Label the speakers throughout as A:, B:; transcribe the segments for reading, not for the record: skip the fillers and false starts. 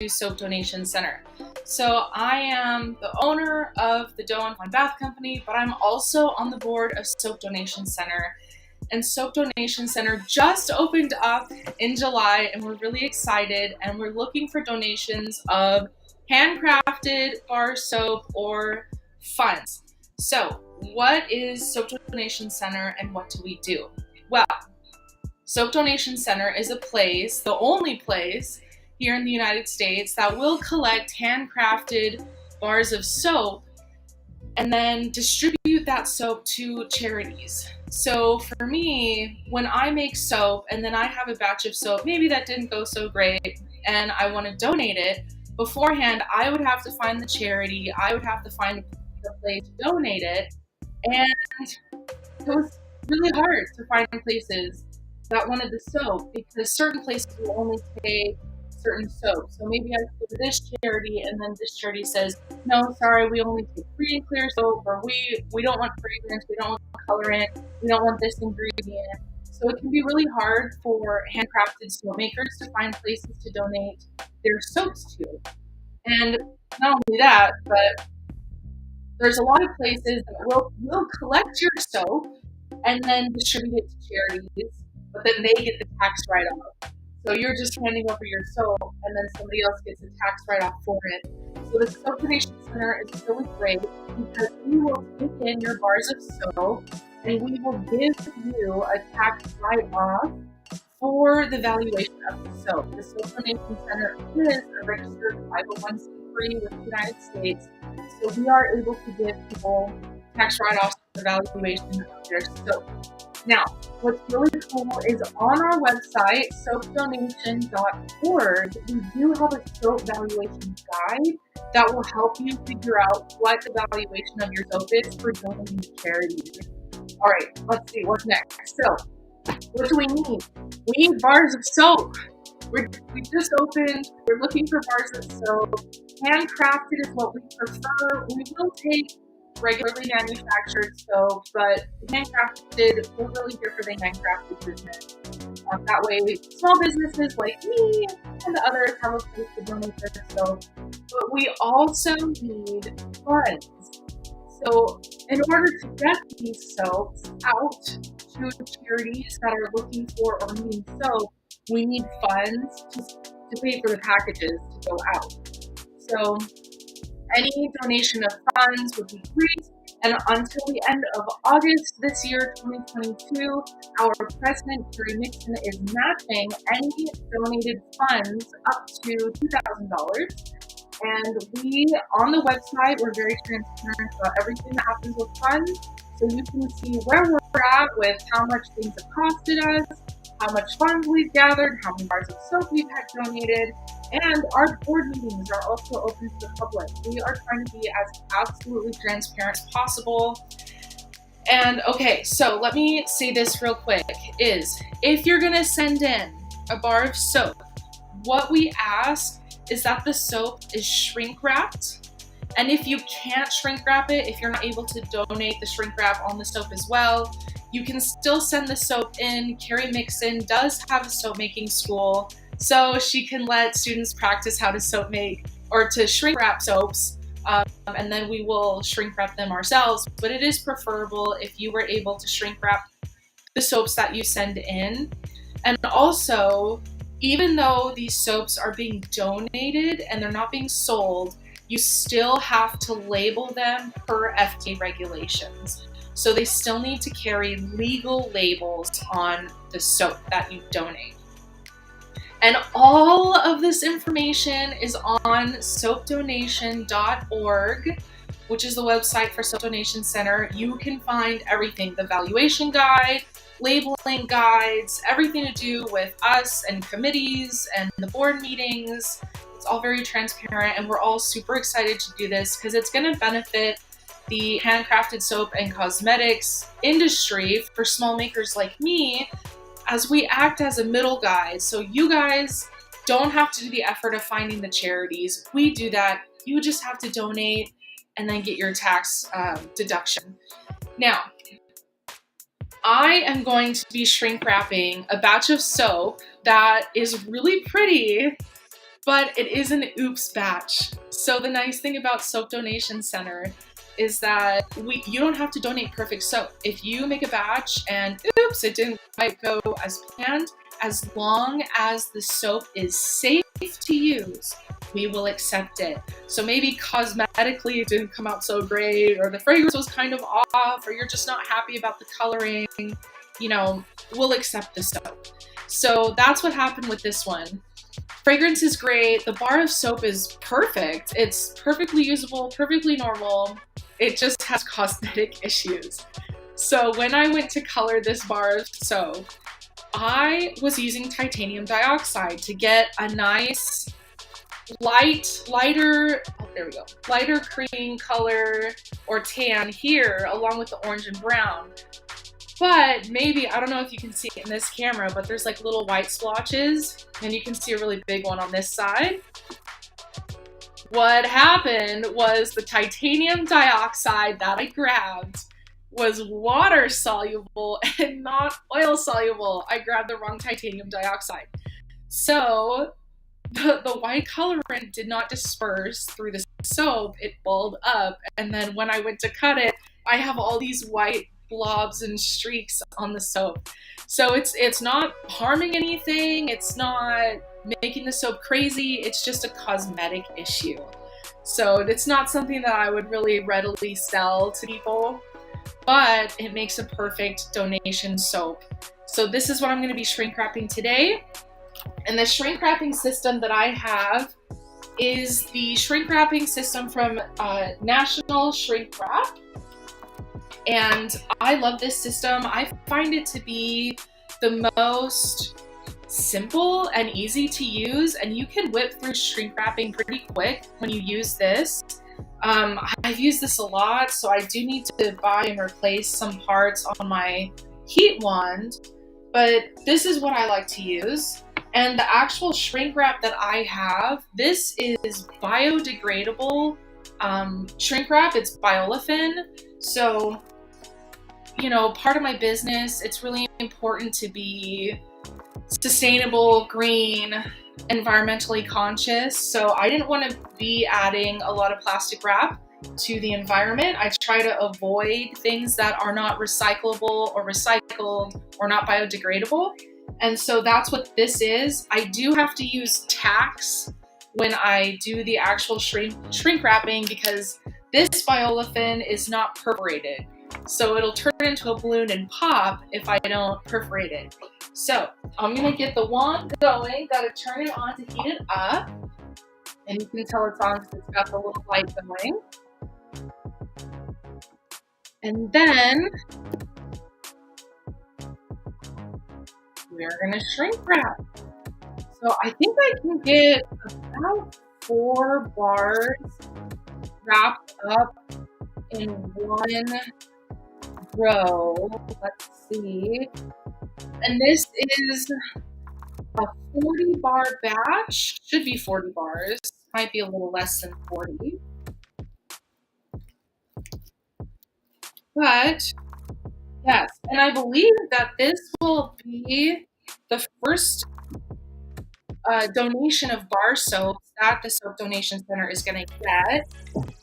A: Soap Donation Center. So I am the owner of the Doe and Fun Bath Company, but I'm also on the board of Soap Donation Center. And Soap Donation Center just opened up in July, and we're really excited, and we're looking for donations of handcrafted bar soap or funds. So what is Soap Donation Center and what do we do? Well, Soap Donation Center is a place, the only place here in the United States, that will collect handcrafted bars of soap and then distribute that soap to charities. So for me, when I make soap and then I have a batch of soap, maybe that didn't go so great, and I want to donate it, beforehand, I would have to find the charity, I would have to find a place to donate it, and it was really hard to find places that wanted the soap because certain places will only take certain soap. So maybe I go to this charity and then this charity says, no, sorry, we only take free and clear soap, or we don't want fragrance, we don't want colorant, we don't want this ingredient. So it can be really hard for handcrafted soap makers to find places to donate their soaps to. And not only that, but there's a lot of places that will collect your soap and then distribute it to charities, but then they get the tax write-off. So you're just handing over your soap, and then somebody else gets a tax write-off for it. So the Soap Donation Center is really great because we will take in your bars of soap, and we will give you a tax write-off for the valuation of the soap. The Soap Donation Center is a registered 501c3 with the United States, so we are able to give people tax write-offs for the valuation of their soap. Now, what's really cool is on our website, soapdonation.org, we do have a soap valuation guide that will help you figure out what the valuation of your soap is for donating to charities. All right, let's see, what's next? So, what do we need? We need bars of soap. We just opened, we're looking for bars of soap. Handcrafted is what we prefer. We will take regularly manufactured soap, but handcrafted, we're really here for the handcrafted business. That way, small businesses like me and the others have a place to donate their soap. But we also need funds. So in order to get these soaps out to charities that are looking for or needing soap, we need funds to pay for the packages to go out. So any donation of funds would be great. And until the end of August this year, 2022, our president, Carrie Nixon, is matching any donated funds up to $2,000. And we, on the website, we're very transparent about everything that happens with funds. So you can see where we're at with how much things have costed us, how much funds we've gathered, how many bars of soap we've had donated, and our board meetings are also open to the public. We are trying to be as absolutely transparent as possible. And okay, so let me say this real quick, is if you're gonna send in a bar of soap, what we ask is that the soap is shrink wrapped. And if you can't shrink wrap it, if you're not able to donate the shrink wrap on the soap as well, you can still send the soap in. Carrie Nixon does have a soap making school, so she can let students practice how to soap make or to shrink wrap soaps, and then we will shrink wrap them ourselves. But it is preferable if you were able to shrink wrap the soaps that you send in. And also, even though these soaps are being donated and they're not being sold, you still have to label them per FDA regulations. So they still need to carry legal labels on the soap that you donate. And all of this information is on soapdonation.org, which is the website for Soap Donation Center. You can find everything, the valuation guide, labeling guides, everything to do with us and committees and the board meetings. It's all very transparent, and we're all super excited to do this because it's going to benefit the handcrafted soap and cosmetics industry for small makers like me, as we act as a middle guide. So you guys don't have to do the effort of finding the charities. We do that. You just have to donate and then get your tax deduction. Now, I am going to be shrink wrapping a batch of soap that is really pretty,
B: but it is an oops batch. So the nice thing about Soap Donation Center is that you don't have to donate perfect soap. If you make a batch and oops, it didn't quite go as planned, as long as the soap is safe to use, we will accept it. So maybe cosmetically it didn't come out so great, or the fragrance was kind of off, or you're just not happy about the coloring, you know, we'll accept the soap. So that's what happened with this one. Fragrance is great. The bar of soap is perfect. It's perfectly usable, perfectly normal. It just has cosmetic issues. So when I went to color this bar of soap, I was using titanium dioxide to get a nice lighter cream color or tan here, along with the orange and brown. But maybe, I don't know if you can see it in this camera, but there's like little white splotches, and you can see a really big one on this side. What happened was the titanium dioxide that I grabbed was water soluble and not oil soluble. I grabbed the wrong titanium dioxide. So the white colorant did not disperse through the soap, it balled up. And then when I went to cut it, I have all these white blobs and streaks on the soap. So it's not harming anything, it's not making the soap crazy, it's just a cosmetic issue. So it's not something that I would really readily sell to people, but it makes a perfect donation soap. So this is what I'm going to be shrink wrapping today. And the shrink wrapping system that I have is the shrink wrapping system from National Shrink Wrap. And I love this system. I find it to be the most simple and easy to use, and you can whip through shrink wrapping pretty quick when you use this. I've used this a lot, so I do need to buy and replace some parts on my heat wand, but this is what I like to use. And the actual shrink wrap that I have, this is biodegradable shrink wrap. It's Biolefin. So, you know, part of my business, it's really important to be sustainable, green, environmentally conscious. So I didn't want to be adding a lot of plastic wrap to the environment. I try to avoid things that are not recyclable or recycled or not biodegradable. And so that's what this is. I do have to use tacks when I do the actual shrink wrapping because this Biolefin is not perforated. So it'll turn into a balloon and pop if I don't perforate it. So I'm gonna get the wand going, gotta turn it on to heat it up. And you can tell it's on because it's got the little light going. And then we're gonna shrink wrap. So I think I can get about 4 bars wrapped up in one row. Let's see. And this is a 40 bar batch. Should be 40 bars. Might be a little less than 40. But yes, and I believe that this will be the first donation of bar soaps that the Soap Donation Center is going to get.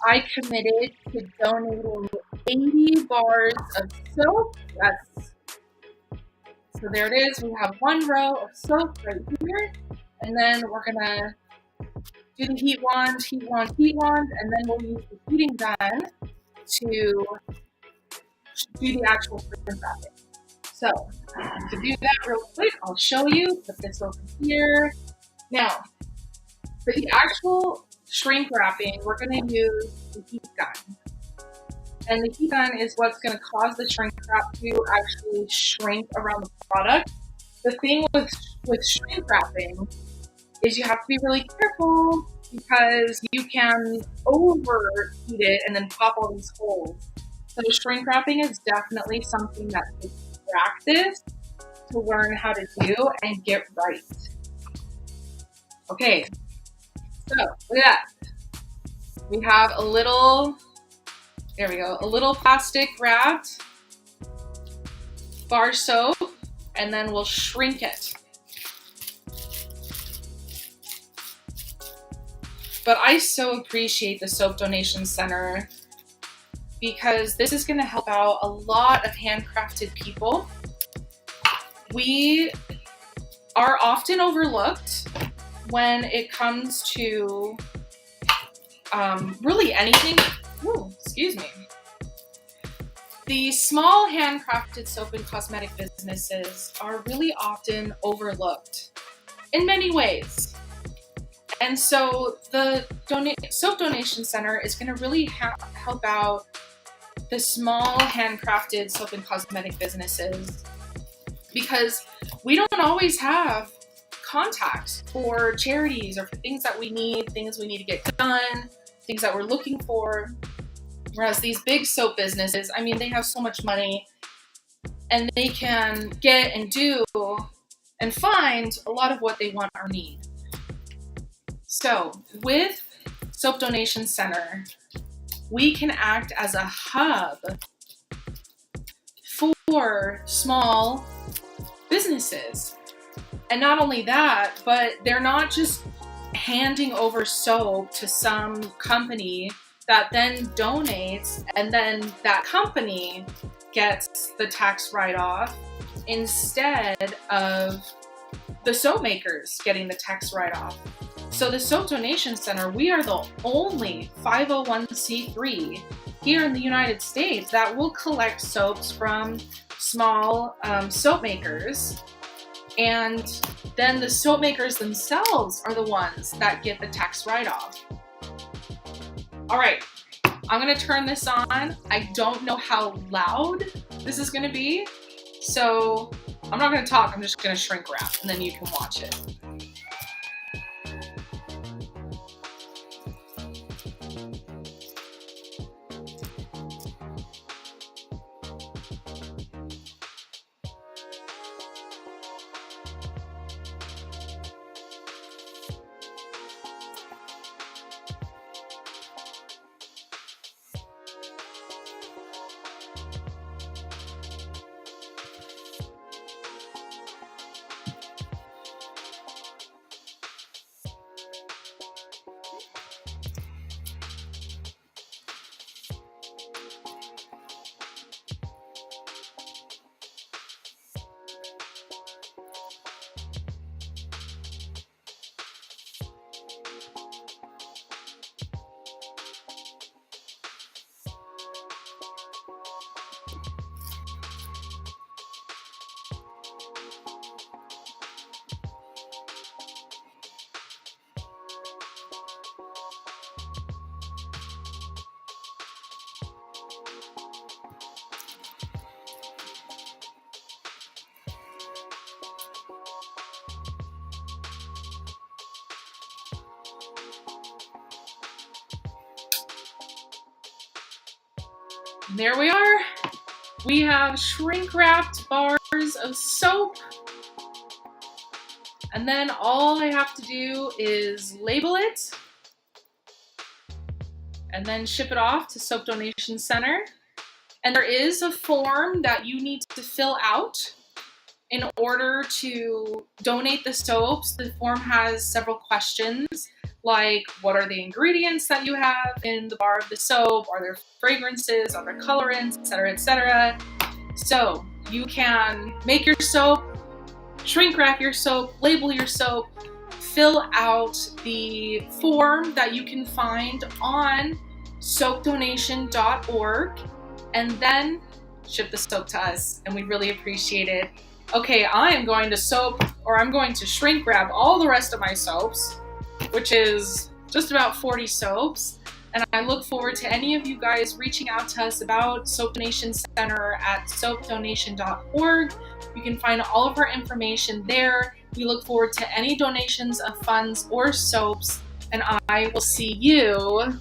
B: I committed to donating 80 bars of soap. So there it is. We have one row of soap right here. And then we're going to do the heat wand, and then we'll use the heating gun to do the actual shrink wrapping. So to do that real quick, I'll show you. Put this over here. Now, for the actual shrink wrapping, we're going to use the heat gun. And the heat gun is what's going to cause the shrink wrap to actually shrink around the product. The thing with shrink wrapping is you have to be really careful because you can overheat it and then pop all these holes. So shrink wrapping is definitely something that takes practice to learn how to do and get right. Okay, so look at that. We have a little plastic wrapped bar soap, and then we'll shrink it. But I so appreciate the Soap Donation Center because this is going to help out a lot of handcrafted people. We are often overlooked when it comes to really anything. Ooh, excuse me. The small handcrafted soap and cosmetic businesses are really often overlooked in many ways. And so the Soap Donation Center is going to really help out the small handcrafted soap and cosmetic businesses, because we don't always have contacts for charities or for things that we need, things we need to get done, things that we're looking for. Whereas these big soap businesses, I mean, they have so much money and they can get and do and find a lot of what they want or need. So with Soap Donation Center, we can act as a hub for small businesses. And not only that, but they're not just handing over soap to some company that then donates and then that company gets the tax write-off instead of the soap makers getting the tax write-off. So the Soap Donation Center, we are the only 501c3 here in the United States that will collect soaps from small soap makers. And then the soap makers themselves are the ones that get the tax write-off. All right, I'm gonna turn this on. I don't know how loud this is gonna be, so I'm not gonna talk, I'm just gonna shrink wrap and then you can watch it. There we are. We have shrink wrapped bars of soap. And then all I have to do is label it and then ship it off to Soap Donation Center. And there is a form that you need to fill out in order to donate the soaps. The form has several questions, like what are the ingredients that you have in the bar of the soap? Are there fragrances? Are there colorants, etc., etc.? So you can make your soap, shrink wrap your soap, label your soap, fill out the form that you can find on soapdonation.org, and then ship the soap to us, and we'd really appreciate it. Okay, I'm going to shrink wrap all the rest of my soaps, which is just about 40 soaps. And I look forward to any of you guys reaching out to us about Soap Donation Center at soapdonation.org. You can find all of our information there. We look forward to any donations of funds or soaps, and I will see you